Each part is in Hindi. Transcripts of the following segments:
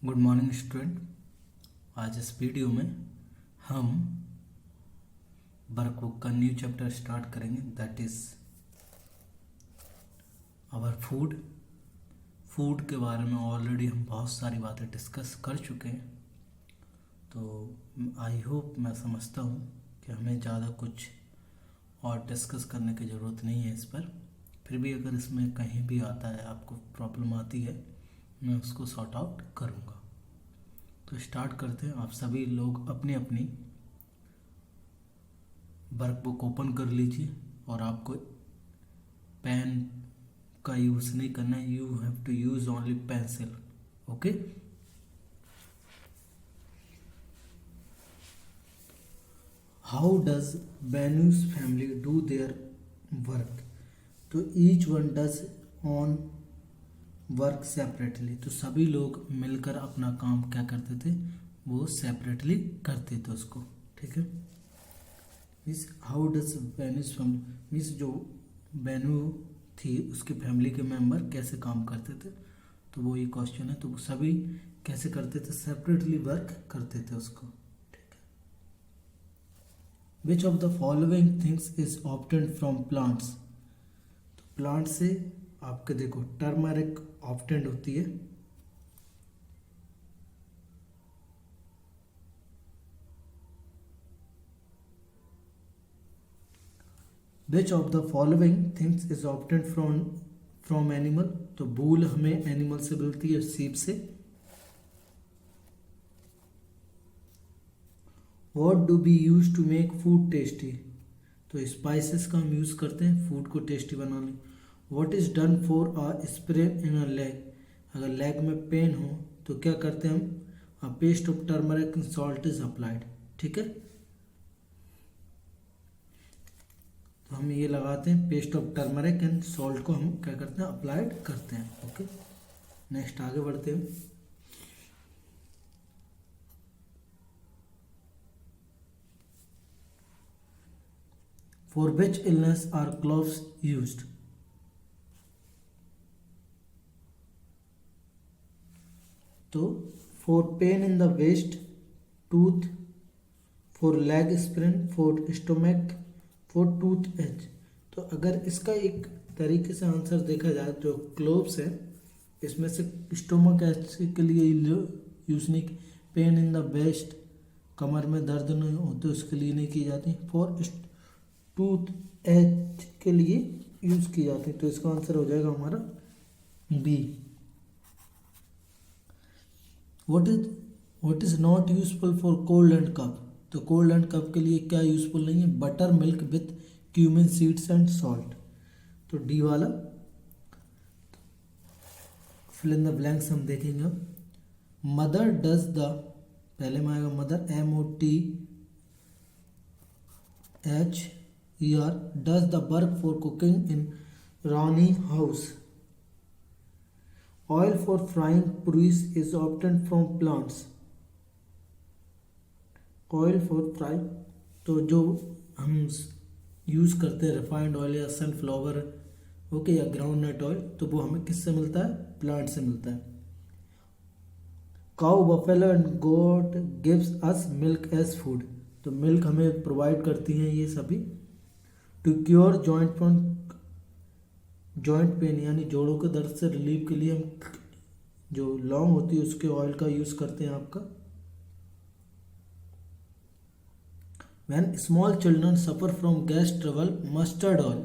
Good morning student. आज इस वीडियो में हम वर्कबुक का न्यू चैप्टर स्टार्ट करेंगे, that is our food. Food के बारे में ऑलरेडी हम बहुत सारी बातें डिस्कस कर चुके हैं, तो आई होप, मैं समझता हूँ कि हमें ज़्यादा कुछ और डिस्कस करने की ज़रूरत नहीं है इस पर। फिर भी अगर इसमें कहीं भी आता है, आपको प्रॉब्लम आती है, मैं उसको सॉर्ट आउट करूँगा। तो स्टार्ट करते हैं। आप सभी लोग अपनी अपनी वर्कबुक ओपन कर लीजिए और आपको पेन का यूज़ नहीं करना है, you have to use only pencil. Okay, how does Benu's family do their work? तो each one does on work separately. तो सभी लोग मिलकर अपना काम क्या करते थे, वो सेपरेटली करते थे उसको। ठीक है, means how does Benu's family, means जो बेन्यू थी उसकी फैमिली के मेंबर कैसे काम करते थे, तो वो ये क्वेश्चन है। तो सभी कैसे करते थे, सेपरेटली वर्क करते थे उसको। ठीक है, which of the following things is obtained from plants? तो प्लांट से आपके देखो टर्मरिक ऑब्टेन्ड होती है, which of the following things is obtained from animal? तो वूल हमें एनिमल से मिलती है, सीप से। What do we use to make food tasty? तो स्पाइसेस का हम यूज़ करते हैं फूड को टेस्टी बनाने। What is done for a sprain in a leg? अगर लेग में पेन हो तो क्या करते हैं हम, a paste of turmeric and salt is applied. ठीक है, तो हम ये लगाते हैं, paste of turmeric and salt को हम क्या करते हैं, अप्लाइड करते हैं। ओके, नेक्स्ट आगे बढ़ते हैं। For which illness are cloves used? तो for pain in the waist, tooth, for leg sprain, for stomach, for toothache. तो अगर इसका एक तरीके से आंसर देखा जाए तो क्लोव्स है, इसमें से स्टोमक एच के लिए यूज नहीं, पेन इन द वेस्ट, कमर में दर्द नहीं होते उसके लिए नहीं की जाती, फॉर टूथ एच के लिए यूज की जाती। तो इसका आंसर हो जाएगा हमारा B. What is not useful for cold and cough? तो कोल्ड एंड कफ के लिए क्या यूजफुल नहीं है, butter milk with cumin seeds and salt. तो डी वाला। फिल इन द ब्लैंक्स हम देखेंगे। मदर डज द, पहले में आएगा mother, MOTHER, does the work for cooking in Rani house. Oil for frying puris is obtained from plants. Oil for fry, तो जो हम यूज़ करते हैं रिफाइंड ऑयल या सनफ्लावर, ओके, या ग्राउंड नट ऑयल, तो वो हमें किससे मिलता है, प्लांट से मिलता है। Cow, buffalo and goat gives us milk as food. तो मिल्क हमें प्रोवाइड करती हैं ये सभी। टू क्योर जॉइंट पेन, यानी जोड़ों के दर्द से रिलीफ के लिए हम जो लौंग होती है उसके ऑयल का यूज़ करते हैं आपका। When small children suffer from gas trouble, mustard oil,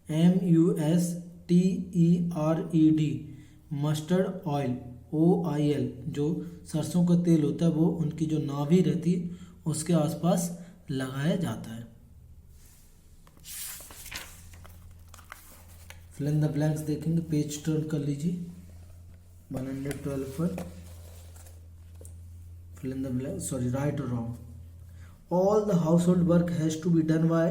MUSTERED, mustard oil, OIL, जो सरसों का तेल होता है वो उनकी जो नाभि रहती है उसके आसपास लगाया जाता है। फिल इन द ब्लैंक्स देखेंगे, पेज टर्न कर लीजिए 112 पर। Fill in the blank, sorry, right और wrong. All the household work has to be done by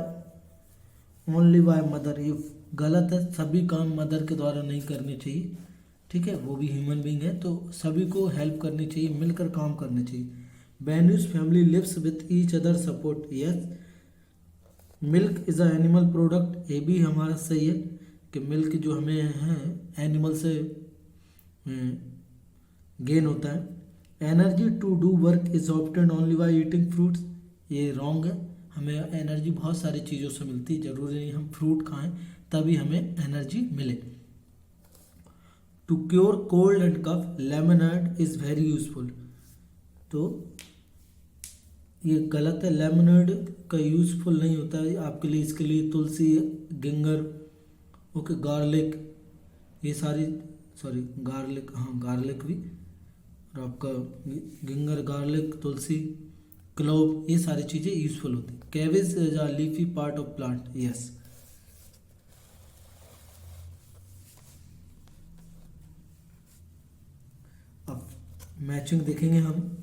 only by mother. ये गलत है, सभी काम मदर के द्वारा नहीं करने चाहिए। ठीक है, वो भी ह्यूमन बींग है, तो सभी को हेल्प करनी चाहिए, मिलकर काम करने चाहिए। Benu's family lives with each other support, yes. Milk is a animal product, ये भी हमारा सही है कि मिल्क जो हमें है एनिमल से गेन होता है। Energy to do work is obtained only by eating fruits, ये रॉन्ग है। हमें एनर्जी बहुत सारी चीज़ों से मिलती है, जरूरी नहीं हम फ्रूट खाएं तभी हमें एनर्जी मिले। To cure cold and cough lemonade is very useful, तो ये गलत है, लेमनेड का यूजफुल नहीं होता है आपके लिए। इसके लिए तुलसी, गिंगर, ओके, गार्लिक, ये सारी, सॉरी गार्लिक, हाँ गार्लिक भी, और आपका गिंगर, गार्लिक, तुलसी, क्लोव, ये सारी चीज़ें यूजफुल होती है। Cabbage is a leafy part of plant, yes. अब मैचिंग देखेंगे हम।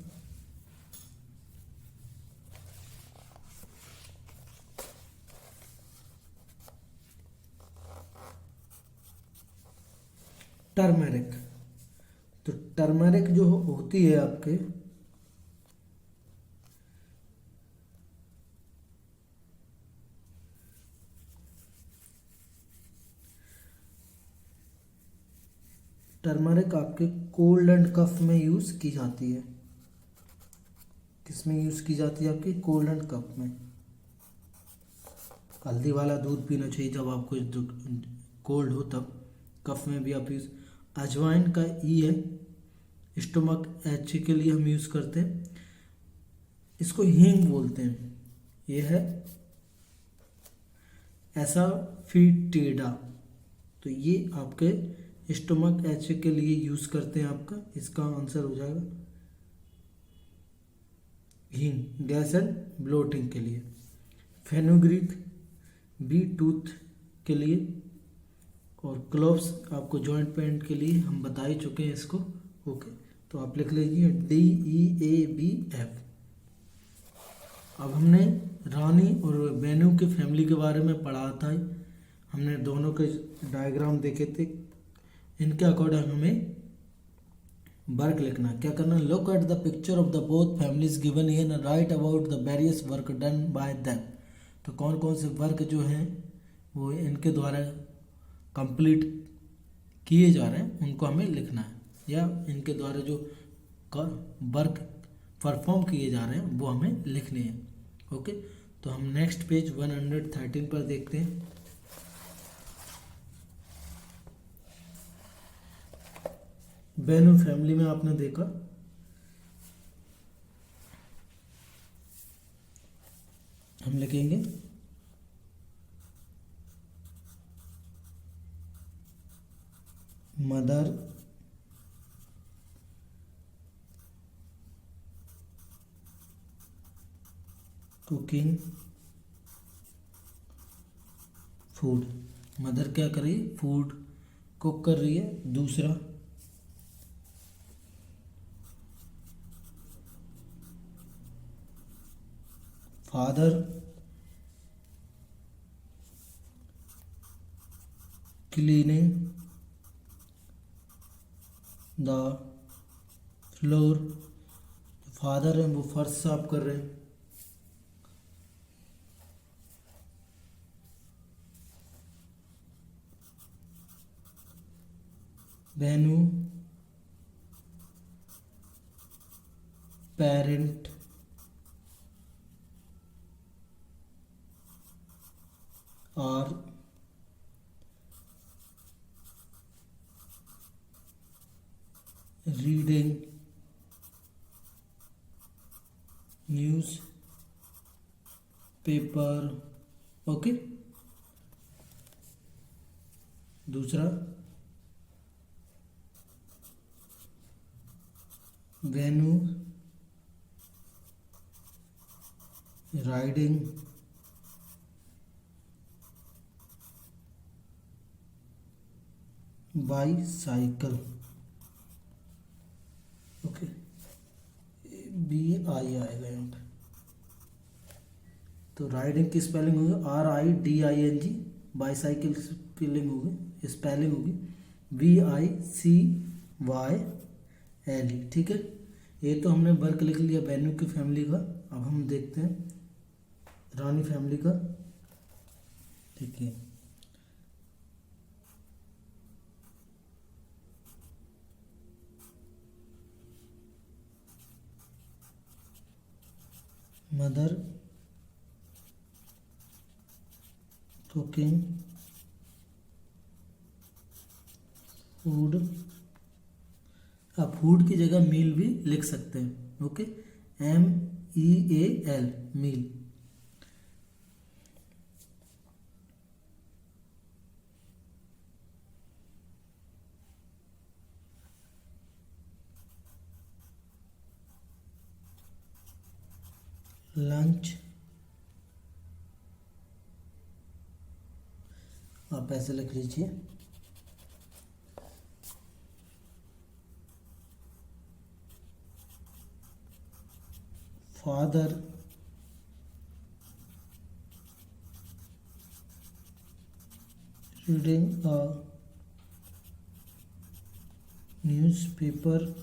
टर्मेरिक, तो टर्मेरिक जो होती है आपके, टर्मरिक आपके कोल्ड एंड कफ में यूज़ की जाती है। किस में यूज़ की जाती है? आपके कोल्ड एंड कफ में। हल्दी वाला दूध पीना चाहिए जब आपको कोल्ड हो तब। कफ में भी आप यूज़। अजवाइन का ई है, स्टोमक एच के लिए हम यूज़ करते हैं। इसको हींग बोलते हैं। ये है एसाफिटिडा, तो ये आपके स्टोमक एच के लिए यूज़ करते हैं। आपका इसका आंसर हो जाएगा हींग, गैस एंड ब्लोटिंग के लिए। फेनुग्रीक बी टूथ के लिए, और क्लोव्स आपको जॉइंट पेन के लिए, हम बता ही चुके हैं इसको। ओके, तो आप लिख लीजिए DEABF। अब हमने रानी और वेन्यू के फैमिली के बारे में पढ़ा था, हमने दोनों के डायग्राम देखे थे। इनके अकॉर्डिंग हमें वर्क लिखना। क्या करना? Look at the picture of the both families given here and right about the various work done by them. तो कौन कौन से वर्क जो हैं वो इनके द्वारा कंप्लीट किए जा रहे हैं उनको हमें लिखना है, या इनके द्वारा जो वर्क परफॉर्म किए जा रहे हैं वो हमें लिखने हैं। ओके, तो हम नेक्स्ट पेज 113 पर देखते हैं। बेनू फैमिली में आपने देखा हम लिखेंगे मदर, कुकिंग फूड। मदर क्या कर रही है? फूड कुक कर रही है। दूसरा, father cleaning the floor. Father हैं वो फर्श साफ कर रहे हैं। Benu parent are reading newspaper. Okay, दूसरा, Benu riding bicycle. Okay, BI आएगा यहाँ पे। तो राइडिंग की स्पेलिंग होगी RIDING, बाईसाइकिल स्पेलिंग होगी, स्पेलिंग होगी VICYLE। ठीक है, ये तो हमने वर्क लिख लिया वेन्यू की फैमिली का। अब हम देखते हैं रानी फैमिली का। देखिए, मदर कुकिंग फूड, आप फूड की जगह मील भी लिख सकते हैं। ओके, MEAL मील। लंच आप ऐसे लिख लीजिए। फादर रीडिंग अ न्यूज़पेपर,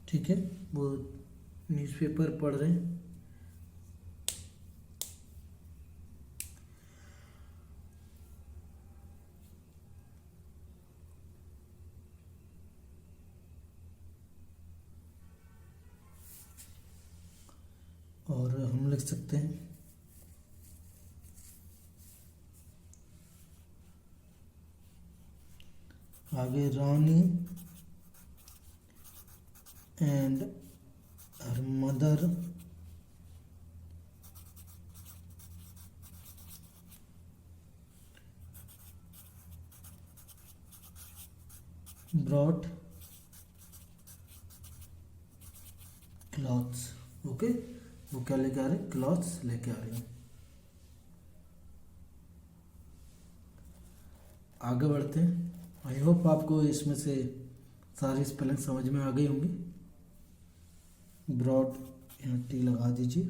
ठीक है, वो न्यूज़पेपर पढ़ रहे हैं। और हम लिख सकते हैं आगे, Rani and her mother brought clothes. Okay, वो क्या लेके आ रहे हैं, क्लॉथ्स लेके आ रही हैं। आगे बढ़ते हैं। आई होप आपको इसमें से सारी स्पेलिंग समझ में आ गई होंगी। ब्रॉड यहाँ टी लगा दीजिए।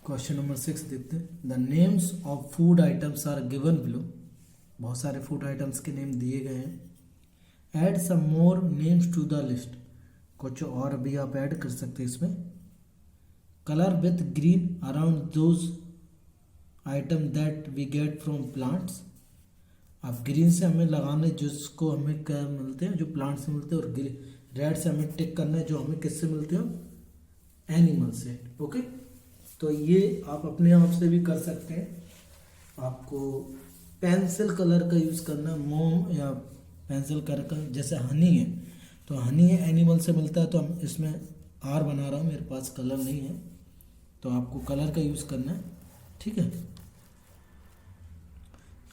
क्वेश्चन नंबर 6 देखते हैं। The names of food items are given below. बहुत सारे फूड आइटम्स के नेम दिए गए हैं। Add some more names to the list, कुछ और भी आप ऐड कर सकते हैं इसमें। Colour with green around those item that we get from plants. आप ग्रीन से हमें लगाना है जिसको हमें क्या मिलते हैं, जो प्लांट से मिलते हैं, और रेड से हमें टिक करना है जो हमें किससे मिलते हो, एनिमल से। ओके, तो ये आप अपने आप से भी कर सकते हैं। आपको पेंसिल कलर का यूज़ करना, मोम या पेंसिल कलर का, जैसे हनी है तो हनी एनिमल से मिलता है, तो हम इसमें आर बना रहा हूँ, मेरे पास कलर नहीं है, तो आपको कलर का यूज़ करना है। ठीक है,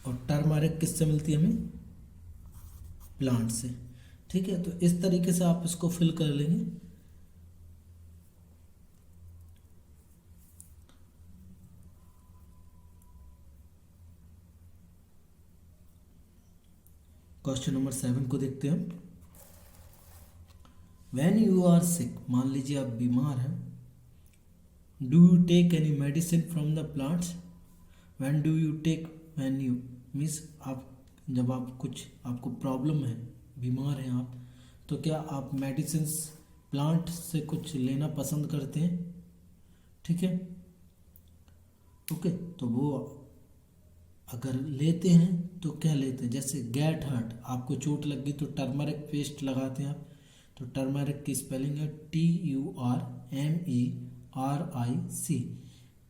और टर्मरिक किससे मिलती है हमें, प्लांट से। ठीक है, तो इस तरीके से आप इसको फिल कर लेंगे। क्वेश्चन नंबर 7 को देखते हैं हम। व्हेन यू आर सिक, मान लीजिए आप बीमार हैं, do you take any medicine from the plants. When do you take, when you means आप, जब आप कुछ, आपको प्रॉब्लम है, बीमार हैं आप, तो क्या आप मेडिसिन प्लांट से कुछ लेना पसंद करते हैं। ठीक है, ओके, तो वो अगर लेते हैं तो क्या लेते हैं, जैसे गेट हर्ट, आपको चोट लग गई तो टर्मरिक पेस्ट लगाते हैं आप। तो टर्मरिक की स्पेलिंग है TURMERIC।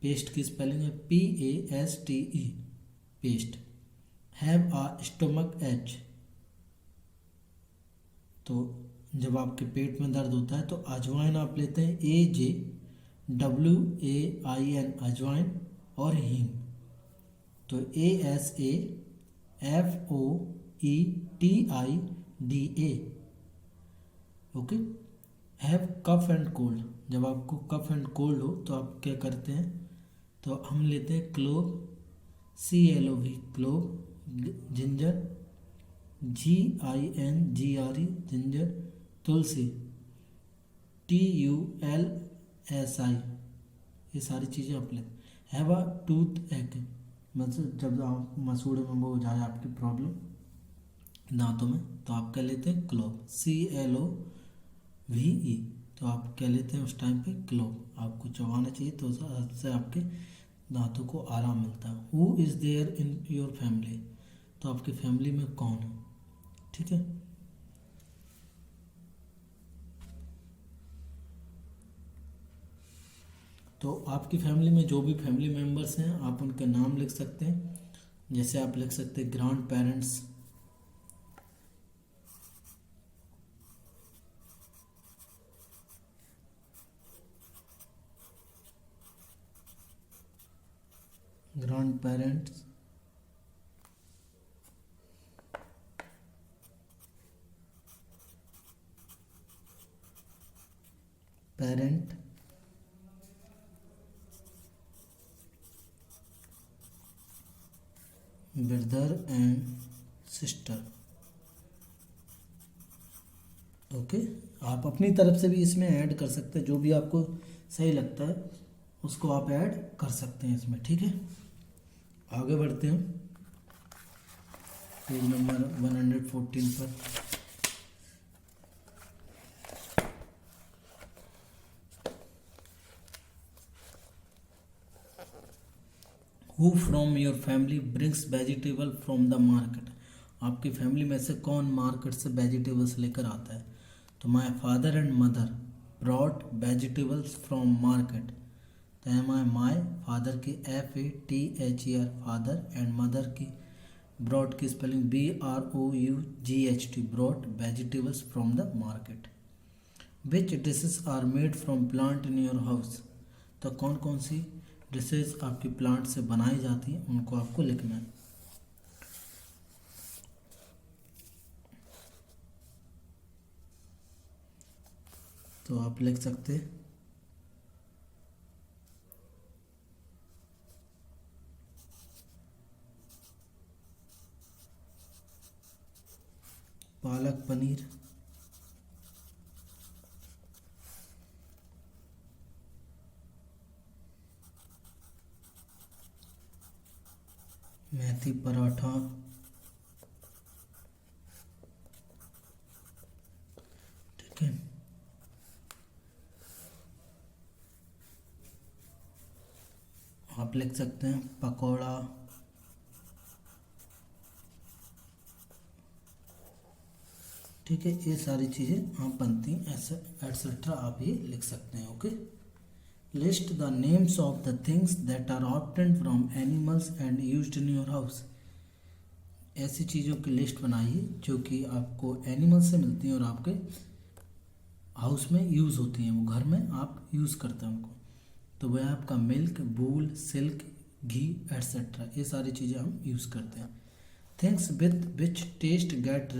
पेस्ट की स्पेलिंग है PASTE, paste. Have a stomach ache, तो जब आपके पेट में दर्द होता है तो अजवाइन आप लेते हैं, AJWAIN, अजवाइन, और हींग, तो ASAFOETIDA। Okay, have cough and cold, जब आपको कफ एंड कोल्ड हो तो आप क्या करते हैं, तो हम लेते हैं clove, CLOV, clove, ginger, GINGRE, ginger, tulsi, TULSI, ये सारी चीज़ें आप लेते। हैव अ टूथ एक, मतलब जब आप मसूड़े में वो हो जाए आपकी प्रॉब्लम दांतों में, तो आप क्या लेते हैं, क्लोव, CLOVE, तो आप क्या लेते हैं उस टाइम पे, क्लोव। आपको चबाना चाहिए तो उससे आपके दांतों को आराम मिलता है। Who is there in your family, तो आपकी फैमिली में कौन है। ठीक है, तो आपकी फैमिली में जो भी फैमिली मेम्बर्स हैं आप उनके नाम लिख सकते हैं। जैसे आप लिख सकते हैं grand parents, grand parents, parent, brother and sister. Okay, आप अपनी तरफ से भी इसमें ऐड कर सकते हैं, जो भी आपको सही लगता है उसको आप ऐड कर सकते हैं इसमें। ठीक है, आगे बढ़ते हैं पेज नंबर 114 पर। Who from your family brings vegetable from the market. आपकी फैमिली में से कौन मार्केट से वेजिटेबल्स लेकर आता है। तो my father and mother brought vegetables from market. तो एम आई माई फादर की FATHER फादर एंड मदर की ब्रॉट की spelling BROUGHT brought vegetables from the market. Which dishes are made from plant in your house. तो कौन कौन सी डिशेज आपकी प्लांट से बनाई जाती हैं उनको आपको लिखना है। तो आप लिख सकते हैं पालक पनीर, मेथी पराठा, ठीक है। आप लिख सकते हैं पकौड़ा, ठीक है। ये सारी चीज़ें आप बनती हैं ऐसे एटसेट्रा आप ये लिख सकते हैं। Okay, list the names of the things that are obtained from animals and used in your house. ऐसी चीज़ों की लिस्ट बनाइए जो कि आपको एनिमल से मिलती हैं और आपके हाउस में यूज़ होती हैं, वो घर में आप यूज़ करते हैं उनको। तो वह आपका milk, wool, silk, ghee etcetera, ये सारी चीज़ें हम यूज़ करते हैं। Things with which test get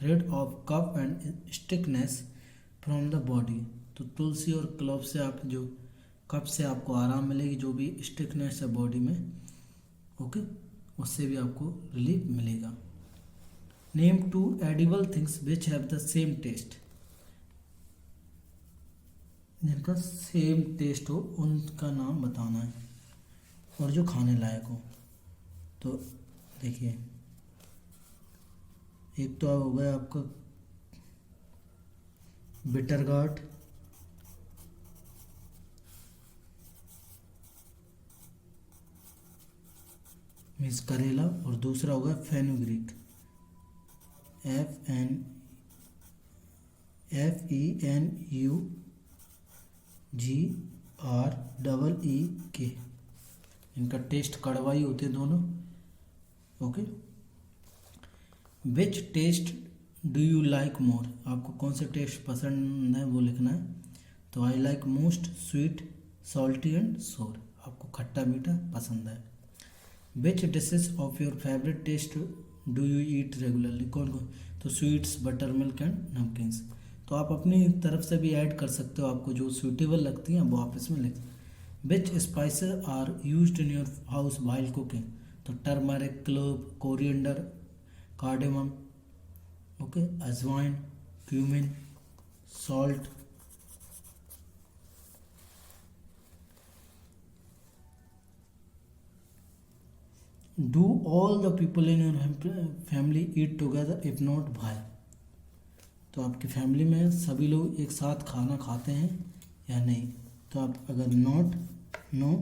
rid of cough and stickiness from the body. तो तुलसी और क्लोव से आप जो कफ से आपको आराम मिलेगी, जो भी स्टिकनेस है बॉडी में, ओके, उससे भी आपको रिलीफ मिलेगा। Name 2 edible things which have the same taste. जिनका सेम टेस्ट हो उनका नाम बताना है और जो खाने लायक हो। तो देखिए, एक तो हो गया आपका बिटर गार्ड, मीन्स करेला, और दूसरा होगा फेनुग्रीक, FENUGREEK। इनका टेस्ट कड़वा ही होते हैं दोनों। Okay, which taste do you like more. आपको कौन सा टेस्ट पसंद है वो लिखना है। तो I like most sweet, salty and sour. आपको खट्टा मीठा पसंद है। Which dishes of your favourite taste do you eat regularly. कौन कौन। तो sweets, buttermilk and namkeens. तो आप अपनी तरफ से भी ऐड कर सकते हो, आपको जो सूटेबल लगती हैं वो आप इसमें लिख। Which spices are used in your house while cooking. तो turmeric, clove, coriander, cardamom, okay, ajwain, cumin, salt. Do all the people in your family eat together, if not why. तो आपकी फैमिली में सभी लोग एक साथ खाना खाते हैं या नहीं। तो आप अगर not, no,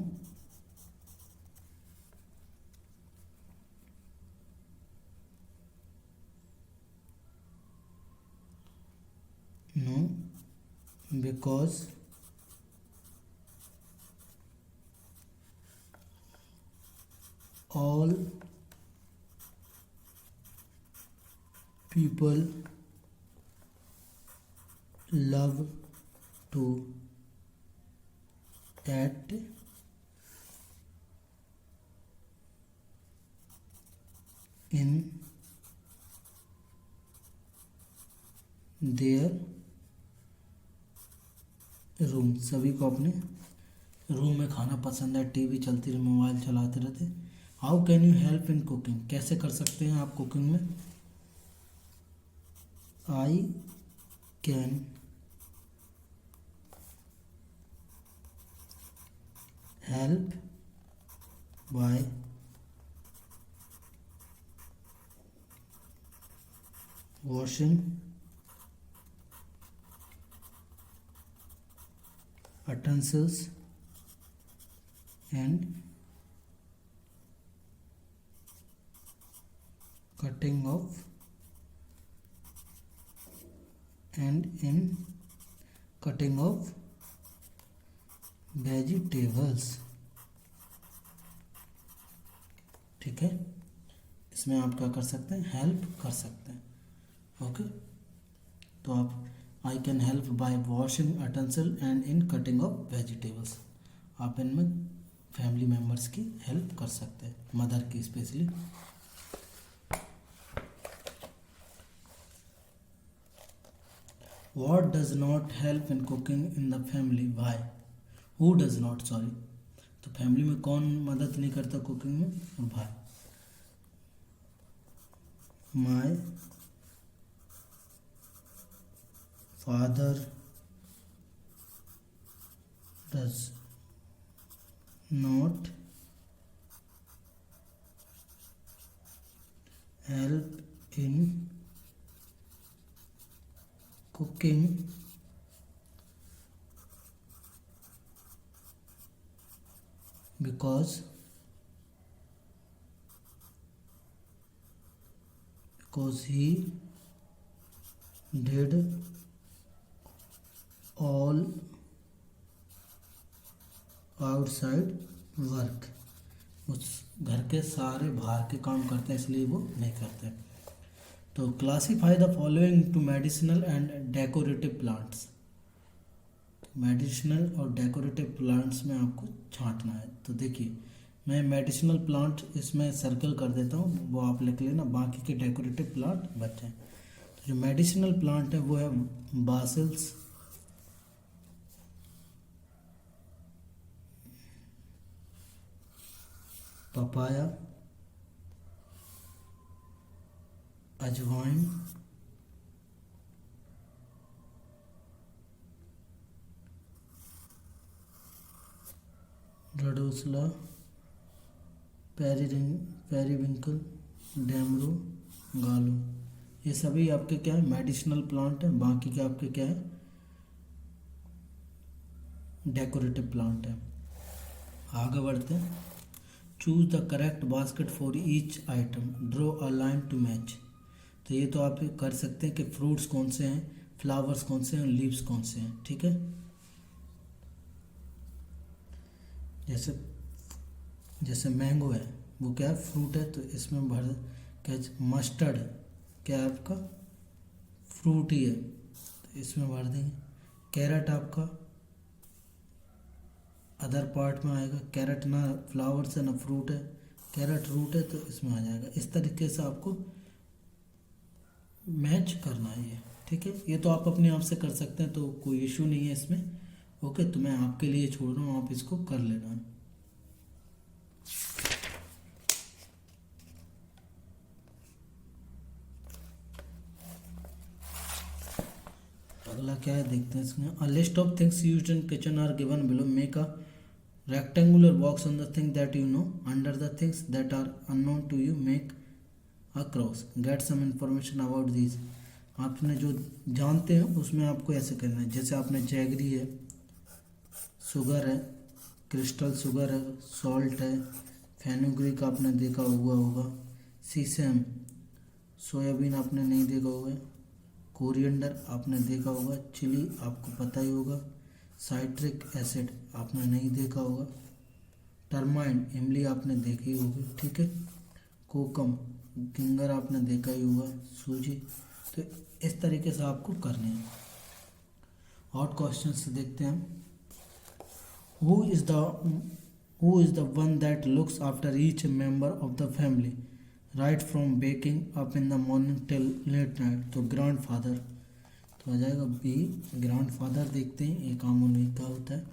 no, because all people love to eat in their room. सभी को अपने रूम में खाना पसंद है, टीवी चलती रहे, मोबाइल चलाते रहते। How can you help in cooking, कैसे कर सकते हैं आप कुकिंग में? आई can help bye washing utensils and cutting of vegetables। ठीक है, इसमें आप क्या कर सकते हैं, हेल्प कर सकते हैं। ओके, तो आप I can help by washing utensil and in cutting of vegetables, आप इनमें फैमिली मेम्बर्स की हेल्प कर सकते हैं, मदर की specially. What does not help in cooking in the family? Why? Who does not? Sorry, तो फैमिली में कौन मदद नहीं करता कुकिंग में? भाई। My father does not help in cooking because he did all outside work, उस घर के सारे बाहर के काम करते हैं, इसलिए वो नहीं करते। तो classify the following to medicinal and decorative plants. Medicinal और डेकोरेटिव प्लांट्स में आपको छांटना है। तो देखिए, मैं मेडिसिनल प्लांट इसमें सर्कल कर देता हूँ, वो आप लिख लेना, बाकी के डेकोरेटिव प्लांट बचे हैं। तो जो मेडिसिनल प्लांट है वो है बासिल्स, पपाया, अजवाइन, रडोसला, पेरीविंकल, डेमरू, गालो, ये सभी आपके क्या है, मेडिसिनल प्लांट है। बाकी के आपके क्या है, डेकोरेटिव प्लांट है। आगे बढ़ते हैं। Choose the correct basket for each item, draw a line to match. तो ये तो आप कर सकते हैं कि फ्रूट्स कौन से हैं, फ्लावर्स कौन से हैं, लीव्स कौन से हैं। ठीक है, जैसे मैंगो है, वो क्या है, फ्रूट है, तो इसमें भर क्या, मस्टर्ड क्या है आपका, फ्रूट ही है, तो इसमें भर देंगे। कैरेट आपका अदर पार्ट में आएगा, कैरेट ना फ्लावर्स है ना फ्रूट है, कैरेट रूट है, तो इसमें आ जाएगा। इस तरीके से आपको मैच करना है ये। ठीक है, ये तो आप अपने आप से कर सकते हैं, तो कोई इशू नहीं है इसमें। ओके, तो मैं आपके लिए छोड़ रहा हूँ, आप इसको कर लेना। अगला क्या है देखते हैं इसमें। A list of things used in kitchen are given below, make a rectangular box on the thing that you know, under the things that are unknown to you make a cross, get some information about these। आपने जो जानते हैं उसमें आपको ऐसे करना है, जैसे आपने जैगरी है, शुगर है, क्रिस्टल शुगर है, सॉल्ट है, फेनुग्रीक आपने देखा हुआ होगा, सीसम, सोयाबीन आपने नहीं देखा होगा, कोरिएंडर आपने देखा होगा, चिली आपको पता ही होगा, साइट्रिक एसिड आपने नहीं देखा होगा, टर्माइन इमली आपने देखी होगी, ठीक है। कोकम गिंगर आपने देखा ही होगा, सूजी। तो इस तरीके से आपको करने हैं। और क्वेश्चन से देखते हैं हम। Who is the one that looks after each member of the family right from waking up in the morning till late night. तो ग्रैंड फादर, तो आ जाएगा बी ग्रैंड फादर। देखते हैं एक कॉमन वीक का होता है।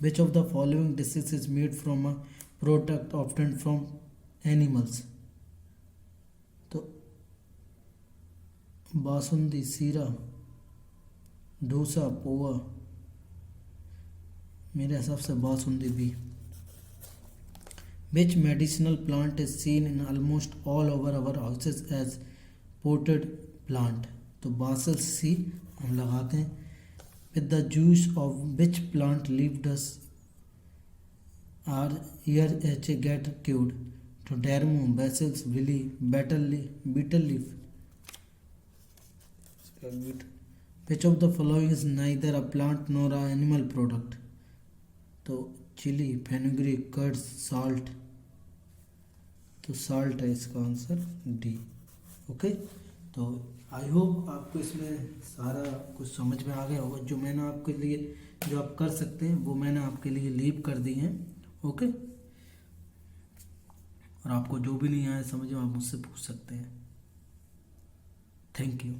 Which of the following dishes is made from a product obtained from animals. तो बासुंदी, सीरा, डोसा, पोहा। मेरे हिसाब से बासुंदी भी। Which medicinal plant is seen in almost all over our houses as potted plant? तो बासल सी हम लगाते हैं। With the juice of which plant leaf does our ear get cured? तो dermo, basils, willy, betel leaf। Which of the following is neither a plant nor an animal product? तो चिली, फेनुग्रीक, कर्ड, साल्ट। तो साल्ट है इसका आंसर डी। ओके, तो आई होप आपको इसमें सारा कुछ समझ में आ गया होगा। जो मैंने आपके लिए, जो आप कर सकते हैं वो मैंने आपके लिए लीव कर दी हैं। ओके, और आपको जो भी नहीं आया समझ में आप मुझसे पूछ सकते हैं। Thank you.